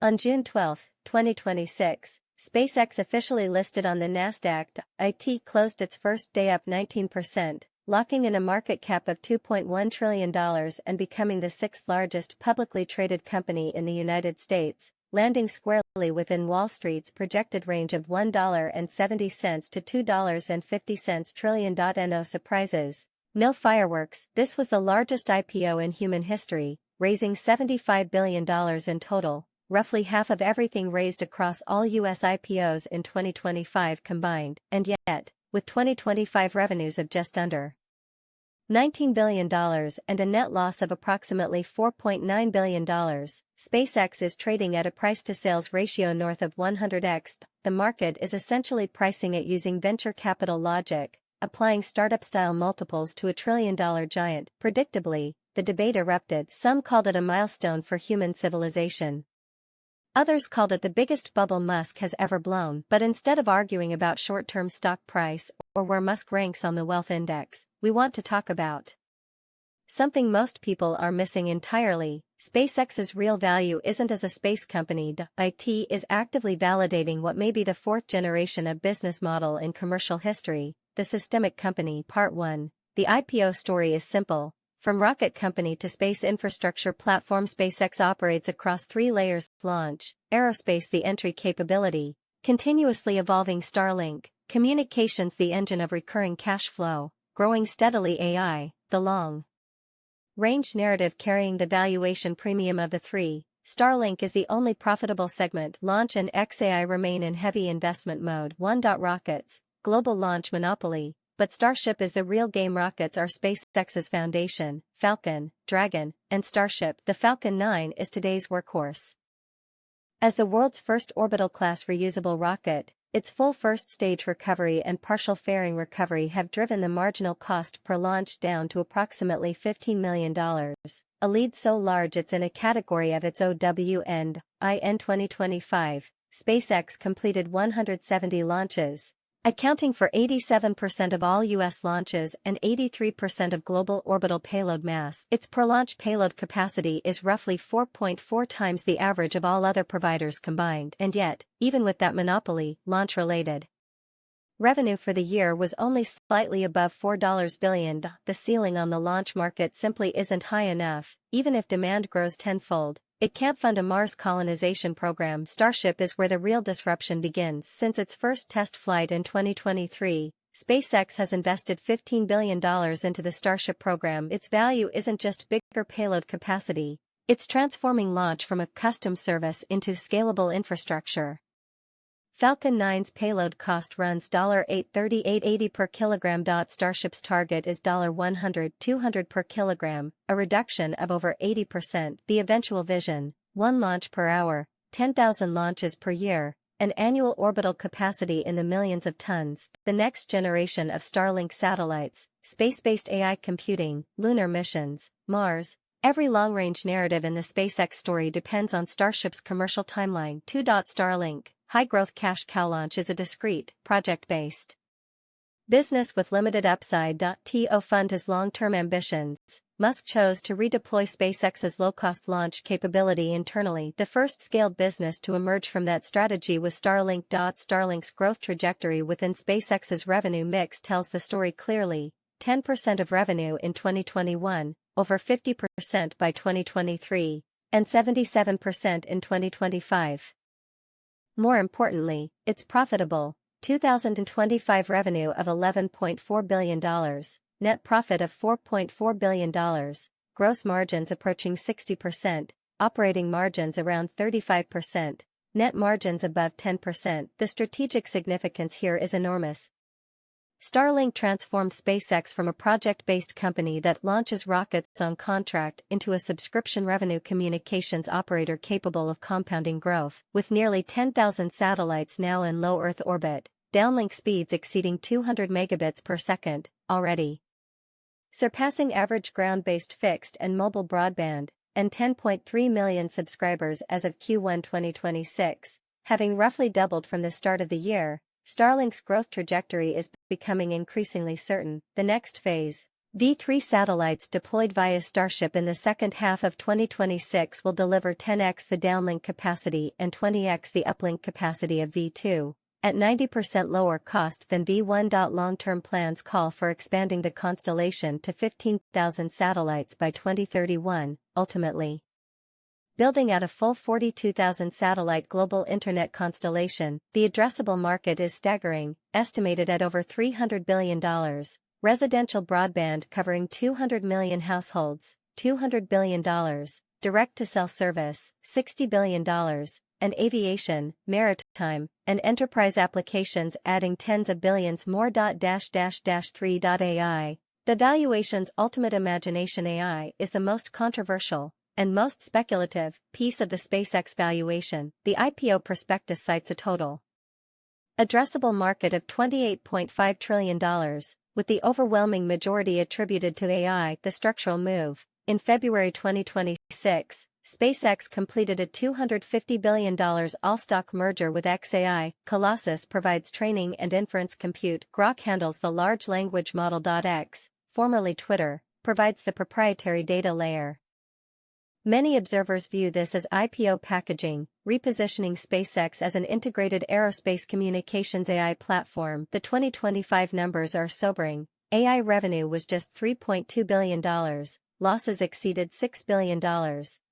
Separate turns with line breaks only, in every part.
On June 12, 2026, SpaceX officially listed on the Nasdaq. It closed its first day up 19%, locking in a market cap of $2.1 trillion and becoming the sixth largest publicly traded company in the United States, landing squarely within Wall Street's projected range of $1.70 to $2.50 trillion. No surprises, no fireworks. This was the largest IPO in human history, raising $75 billion in total, roughly half of everything raised across all US IPOs in 2025 combined, and yet, with 2025 revenues of just under $19 billion and a net loss of approximately $4.9 billion, SpaceX is trading at a price-to-sales ratio north of 100x. The market is essentially pricing it using venture capital logic, applying startup-style multiples to a trillion-dollar giant. Predictably, the debate erupted. Some called it a milestone for human civilization. Others called it the biggest bubble Musk has ever blown. But instead of arguing about short-term stock price or where Musk ranks on the wealth index, we want to talk about something most people are missing entirely. SpaceX's real value isn't as a space company. It is actively validating what may be the fourth generation of business model in commercial history, the systemic company. Part 1. The IPO story is simple. From rocket company to space infrastructure platform, SpaceX operates across three layers: launch, aerospace, the entry capability, continuously evolving Starlink, communications, the engine of recurring cash flow, growing steadily AI, the long-range narrative carrying the valuation premium of the three. Starlink is the only profitable segment. Launch and XAI remain in heavy investment mode. 1. Rockets, global launch monopoly. But Starship is the real game. Rockets are SpaceX's foundation. Falcon, Dragon, and Starship. The Falcon 9 is today's workhorse. As the world's first orbital-class reusable rocket, its full first-stage recovery and partial fairing recovery have driven the marginal cost per launch down to approximately $15 million, a lead so large it's in a category of its own. In 2025, SpaceX completed 170 launches, accounting for 87% of all U.S. launches and 83% of global orbital payload mass. Its per-launch payload capacity is roughly 4.4 times the average of all other providers combined. And yet, even with that monopoly, launch-related revenue for the year was only slightly above $4 billion. The ceiling on the launch market simply isn't high enough. Even if demand grows tenfold, it can't fund a Mars colonization program. Starship is where the real disruption begins. Since its first test flight in 2023, SpaceX has invested $15 billion into the Starship program. Its value isn't just bigger payload capacity, it's transforming launch from a custom service into scalable infrastructure. Falcon 9's payload cost runs $838.80 per kilogram. Starship's target is $100-200 per kilogram, a reduction of over 80%. The eventual vision: 1 launch per hour, 10,000 launches per year, an annual orbital capacity in the millions of tons. The next generation of Starlink satellites, space-based AI computing, lunar missions, Mars. Every long-range narrative in the SpaceX story depends on Starship's commercial timeline. 2. Starlink, high-growth cash cow. Launch is a discrete, project-based business with limited upside. To fund his long-term ambitions, Musk chose to redeploy SpaceX's low-cost launch capability internally. The first scaled business to emerge from that strategy was Starlink. Starlink's growth trajectory within SpaceX's revenue mix tells the story clearly: 10% of revenue in 2021, over 50% by 2023, and 77% in 2025. More importantly, it's profitable. 2025 revenue of $11.4 billion, net profit of $4.4 billion, gross margins approaching 60%, operating margins around 35%, net margins above 10%. The strategic significance here is enormous. Starlink transformed SpaceX from a project-based company that launches rockets on contract into a subscription revenue communications operator capable of compounding growth. With nearly 10,000 satellites now in low Earth orbit, downlink speeds exceeding 200 megabits per second, already surpassing average ground-based fixed and mobile broadband, and 10.3 million subscribers as of Q1 2026, having roughly doubled from the start of the year, Starlink's growth trajectory is becoming increasingly certain. The next phase: V3 satellites deployed via Starship in the second half of 2026 will deliver 10x the downlink capacity and 20x the uplink capacity of V2, at 90% lower cost than V1. Long-term plans call for expanding the constellation to 15,000 satellites by 2031, ultimately building out a full 42,000 satellite global internet constellation. The addressable market is staggering, estimated at over $300 billion. Residential broadband covering 200 million households, $200 billion, direct-to-cell service, $60 billion, and aviation, maritime, and enterprise applications adding tens of billions more. 3.ai. The valuation's ultimate imagination. AI is the most controversial and most speculative piece of the SpaceX valuation. The IPO prospectus cites a total addressable market of $28.5 trillion, with the overwhelming majority attributed to AI. The structural move. In February 2026, SpaceX completed a $250 billion all-stock merger with xAI. Colossus provides training and inference compute. Grok handles the large language model. X, formerly Twitter, provides the proprietary data layer. Many observers view this as IPO packaging, repositioning SpaceX as an integrated aerospace communications AI platform. The 2025 numbers are sobering. AI revenue was just $3.2 billion, losses exceeded $6 billion,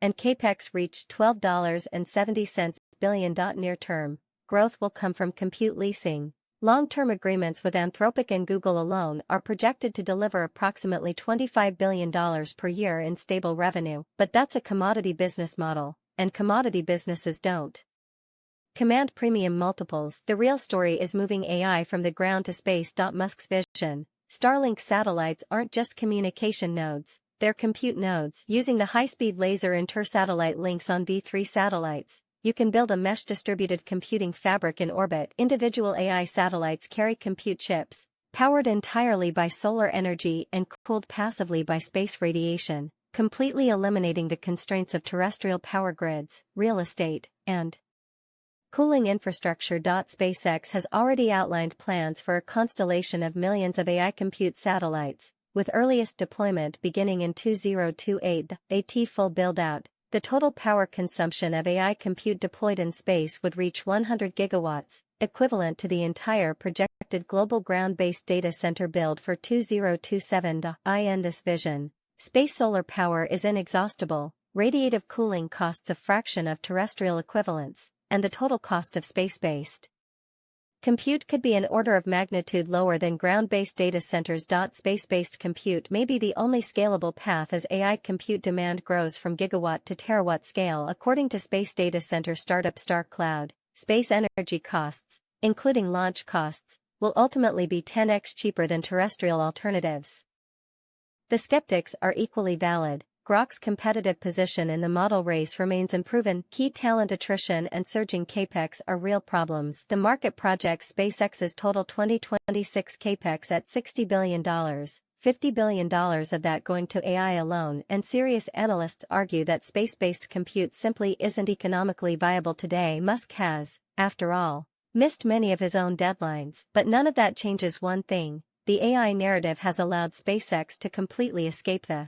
and Capex reached $12.70 billion. Near-term growth will come from compute leasing. Long-term agreements with Anthropic and Google alone are projected to deliver approximately $25 billion per year in stable revenue, but that's a commodity business model, and commodity businesses don't command premium multiples. The real story is moving AI from the ground to space. Musk's vision. Starlink satellites aren't just communication nodes, they're compute nodes. Using the high-speed laser inter-satellite links on V3 satellites, you can build a mesh-distributed computing fabric in orbit. Individual AI satellites carry compute chips, powered entirely by solar energy and cooled passively by space radiation, completely eliminating the constraints of terrestrial power grids, real estate, and cooling infrastructure. SpaceX has already outlined plans for a constellation of millions of AI compute satellites, with earliest deployment beginning in 2028. At full build-out, the total power consumption of AI compute deployed in space would reach 100 gigawatts, equivalent to the entire projected global ground-based data center build for 2027. In this vision, space solar power is inexhaustible, radiative cooling costs a fraction of terrestrial equivalents, and the total cost of space-based compute could be an order of magnitude lower than ground-based data centers. Space-based compute may be the only scalable path as AI compute demand grows from gigawatt to terawatt scale. According to space data center startup Cloud, space energy costs, including launch costs, will ultimately be 10x cheaper than terrestrial alternatives. The skeptics are equally valid. Grok's competitive position in the model race remains unproven. Key talent attrition and surging Capex are real problems. The market projects SpaceX's total 2026 Capex at $60 billion, $50 billion of that going to AI alone, and serious analysts argue that space-based compute simply isn't economically viable today. Musk has, after all, missed many of his own deadlines, but none of that changes one thing: the AI narrative has allowed SpaceX to completely escape the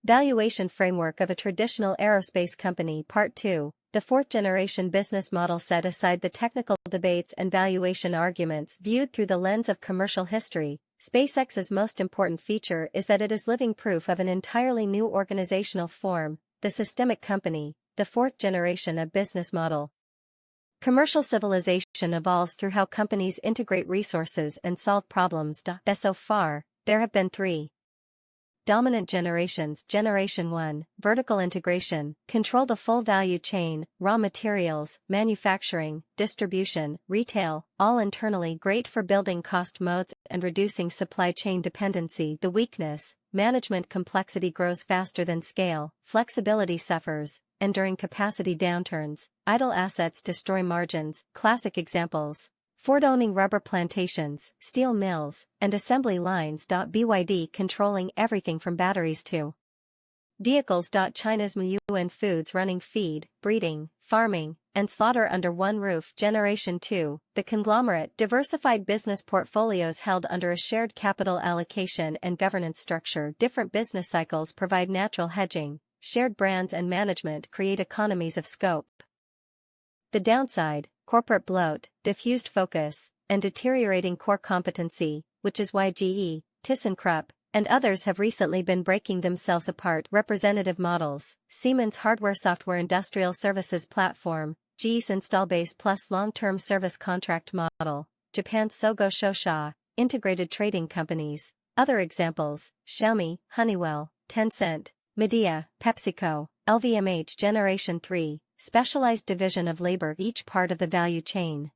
valuation framework of a traditional aerospace company. Part 2. The fourth-generation business model. Set aside the technical debates and valuation arguments. Viewed through the lens of commercial history, SpaceX's most important feature is that it is living proof of an entirely new organizational form, the systemic company, the fourth generation of business model. Commercial civilization evolves through how companies integrate resources and solve problems. So far, there have been three dominant generations. Generation 1, vertical integration, control the full value chain, raw materials, manufacturing, distribution, retail, all internally. Great for building cost moats and reducing supply chain dependency. The weakness: management complexity grows faster than scale, flexibility suffers, and during capacity downturns, idle assets destroy margins. Classic examples: Ford owning rubber plantations, steel mills, and assembly lines. BYD controlling everything from batteries to vehicles. China's Muyuan Foods running feed, breeding, farming, and slaughter under one roof. Generation 2, the conglomerate, diversified business portfolios held under a shared capital allocation and governance structure. Different business cycles provide natural hedging, shared brands and management create economies of scope. The downside, corporate bloat, diffused focus, and deteriorating core competency, which is why GE, ThyssenKrupp, and others have recently been breaking themselves apart. Representative models, Siemens hardware software industrial services platform, GE's install base plus long-term service contract model, Japan's Sogo Shosha, integrated trading companies. Other examples, Xiaomi, Honeywell, Tencent, Midea, PepsiCo, LVMH. Generation 3, specialized division of labor. Each part of the value chain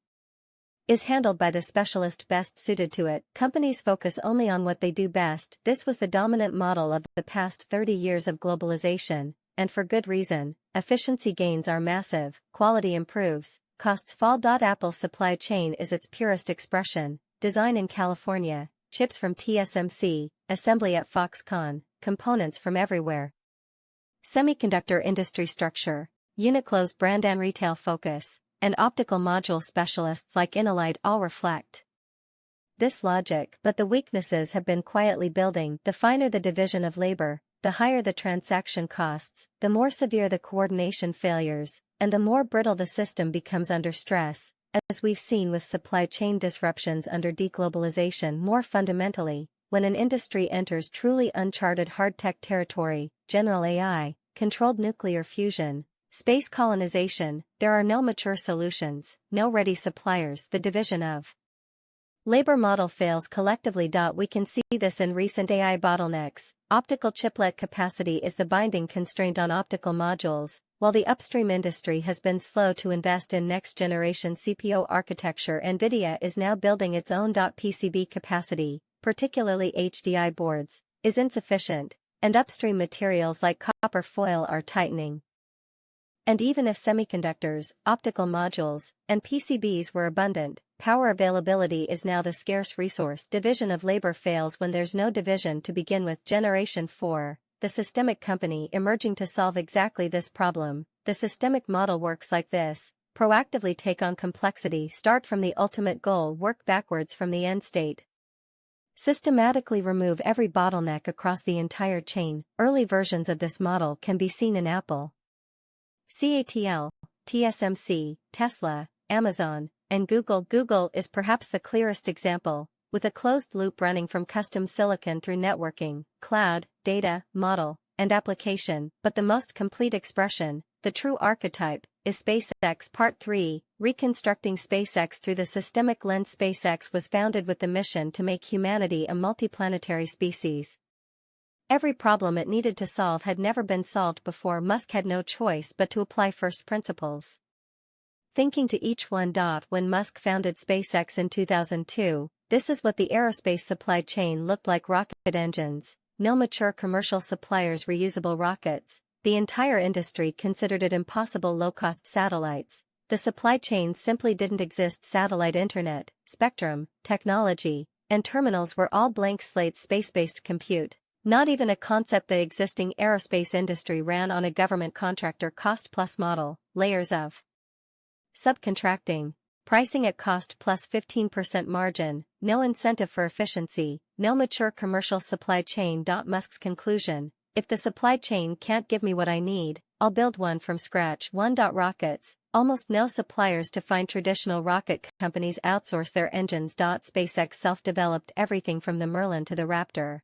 is handled by the specialist best suited to it. Companies focus only on what they do best. This was the dominant model of the past 30 years of globalization, and for good reason. Efficiency gains are massive, quality improves, costs fall. Apple's supply chain is its purest expression, design in California, chips from TSMC, assembly at Foxconn, components from everywhere. Semiconductor industry structure, Uniqlo's brand and retail focus, and optical module specialists like InnoLight all reflect this logic. But the weaknesses have been quietly building. The finer the division of labor, the higher the transaction costs, the more severe the coordination failures, and the more brittle the system becomes under stress, as we've seen with supply chain disruptions under deglobalization. More fundamentally, when an industry enters truly uncharted hard-tech territory, general AI, controlled nuclear fusion, space colonization, there are no mature solutions, no ready suppliers. The division of labor model fails collectively. We can see this in recent AI bottlenecks. Optical chiplet capacity is the binding constraint on optical modules, while the upstream industry has been slow to invest in next-generation CPU architecture. NVIDIA is now building its own. PCB capacity, particularly HDI boards, is insufficient, and upstream materials like copper foil are tightening. And even if semiconductors, optical modules, and PCBs were abundant, power availability is now the scarce resource. Division of labor fails when there's no division to begin with. Generation 4, the systemic company emerging to solve exactly this problem. The systemic model works like this: proactively take on complexity, start from the ultimate goal, work backwards from the end state. Systematically remove every bottleneck across the entire chain. Early versions of this model can be seen in Apple, CATL, TSMC, Tesla, Amazon, and Google. Google is perhaps the clearest example, with a closed loop running from custom silicon through networking, cloud, data, model, and application. But the most complete expression, the true archetype, is SpaceX. Part 3, Reconstructing SpaceX through the systemic lens. SpaceX was founded with the mission to make humanity a multiplanetary species. Every problem it needed to solve had never been solved before. Musk had no choice but to apply first principles thinking to each one. When Musk founded SpaceX in 2002, this is what the aerospace supply chain looked like: rocket engines, no mature commercial suppliers, reusable rockets. The entire industry considered it impossible. Low-cost satellites. The supply chain simply didn't exist. Satellite internet, spectrum, technology, and terminals were all blank slates. Space-based compute, not even a concept. The existing aerospace industry ran on a government contractor cost-plus model, layers of subcontracting, pricing at cost plus 15% margin, no incentive for efficiency, no mature commercial supply chain. Musk's conclusion: if the supply chain can't give me what I need, I'll build one from scratch. Rockets, almost no suppliers to find. Traditional rocket companies outsource their engines. SpaceX self-developed everything from the Merlin to the Raptor.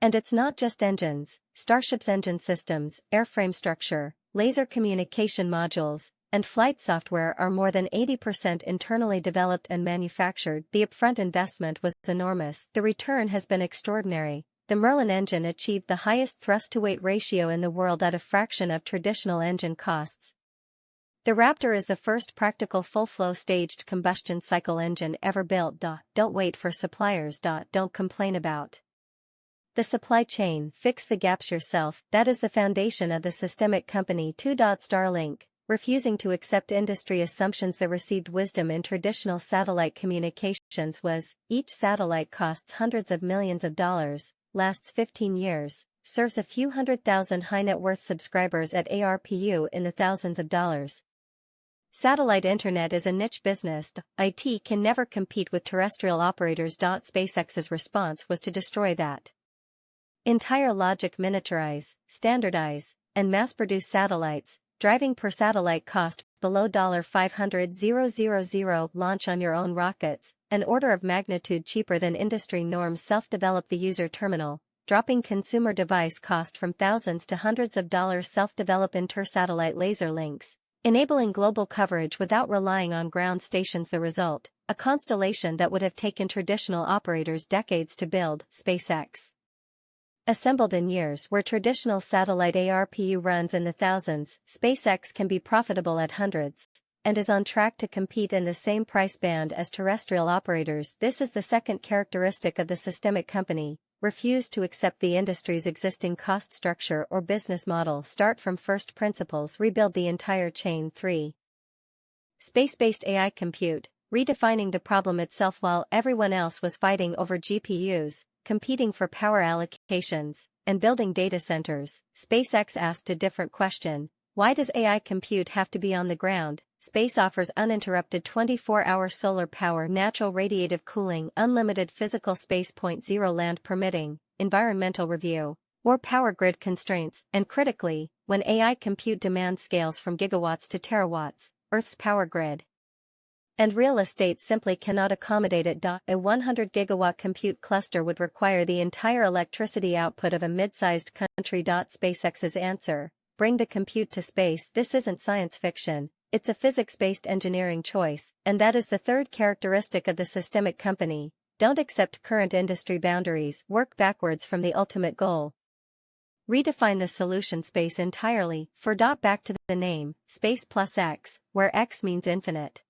And it's not just engines. Starship's engine systems, airframe structure, laser communication modules, and flight software are more than 80% internally developed and manufactured. The upfront investment was enormous. The return has been extraordinary. The Merlin engine achieved the highest thrust-to-weight ratio in the world at a fraction of traditional engine costs. The Raptor is the first practical full-flow staged combustion cycle engine ever built. Don't wait for suppliers. Don't complain about the supply chain, fix the gaps yourself. That is the foundation of the systemic company. 2. Starlink, refusing to accept industry assumptions. The received wisdom in traditional satellite communications was, each satellite costs hundreds of millions of dollars, lasts 15 years, serves a few 100,000 high net worth subscribers at ARPU in the thousands of dollars. Satellite internet is a niche business. IT can never compete with terrestrial operators. SpaceX's response was to destroy that entire logic, miniaturize, standardize, and mass-produce satellites, driving per satellite cost below $500,000, launch on your own rockets, an order of magnitude cheaper than industry norms, self-develop the user terminal, dropping consumer device cost from thousands to hundreds of dollars, self-develop inter-satellite laser links, enabling global coverage without relying on ground stations. The result, a constellation that would have taken traditional operators decades to build. SpaceX, assembled in years where traditional satellite ARPU runs in the thousands, SpaceX can be profitable at hundreds, and is on track to compete in the same price band as terrestrial operators. This is the second characteristic of the systemic company: refuse to accept the industry's existing cost structure or business model. Start from first principles, rebuild the entire chain. 3. Space-based AI compute, redefining the problem itself. While everyone else was fighting over GPUs, competing for power allocations, and building data centers, SpaceX asked a different question: why does AI compute have to be on the ground? Space offers uninterrupted 24-hour solar power, natural radiative cooling, unlimited physical space. 0 land permitting, environmental review, or power grid constraints, and critically, when AI compute demand scales from gigawatts to terawatts, Earth's power grid and real estate simply cannot accommodate it. A 100 gigawatt compute cluster would require the entire electricity output of a mid-sized country. SpaceX's answer: bring the compute to space. This isn't science fiction, it's a physics-based engineering choice, and that is the third characteristic of the systemic company: don't accept current industry boundaries, work backwards from the ultimate goal. Redefine the solution space entirely. Back to the name, space plus X, where X means infinite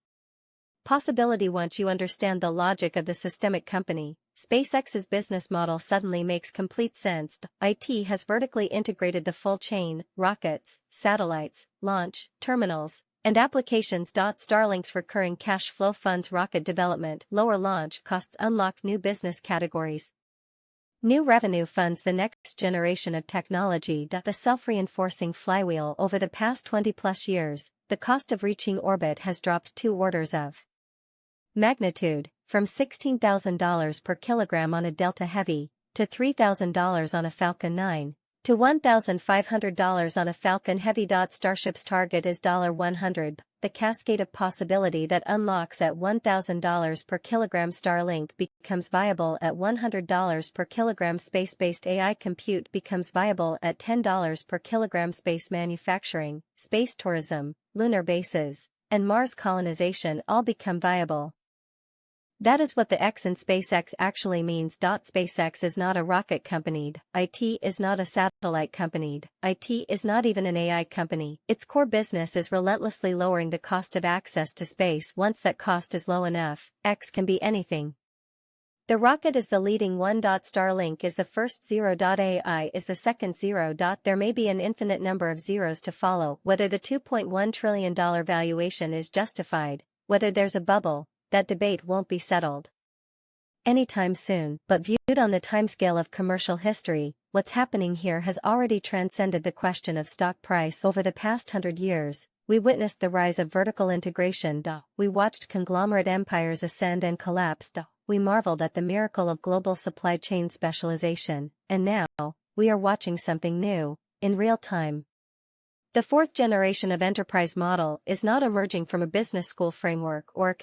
possibility. Once you understand the logic of the systemic company, SpaceX's business model suddenly makes complete sense. IT has vertically integrated the full chain: rockets, satellites, launch, terminals, and applications. Starlink's recurring cash flow funds rocket development, lower launch costs unlock new business categories. New revenue funds the next generation of technology. The self-reinforcing flywheel: over the past 20+ years, the cost of reaching orbit has dropped 2 orders of magnitude, from $16,000 per kilogram on a Delta Heavy, to $3,000 on a Falcon 9, to $1,500 on a Falcon Heavy. Starship's target is $100, the cascade of possibility that unlocks at $1,000 per kilogram. Starlink becomes viable at $100 per kilogram. Space-based AI compute becomes viable at $10 per kilogram. Space manufacturing, space tourism, lunar bases, and Mars colonization all become viable. That is what the X in SpaceX actually means. SpaceX is not a rocket company. IT is not a satellite company. IT is not even an AI company. Its core business is relentlessly lowering the cost of access to space. Once that cost is low enough, X can be anything. The rocket is the leading one. Starlink is the first zero. AI is the second zero. There may be an infinite number of zeros to follow. Whether the $2.1 trillion valuation is justified, whether there's a bubble, that debate won't be settled anytime soon. But viewed on the timescale of commercial history, what's happening here has already transcended the question of stock price. Over the past 100 years, we witnessed the rise of vertical integration. We watched conglomerate empires ascend and collapse. We marveled at the miracle of global supply chain specialization, and now, we are watching something new, in real time. The fourth generation of enterprise model is not emerging from a business school framework or a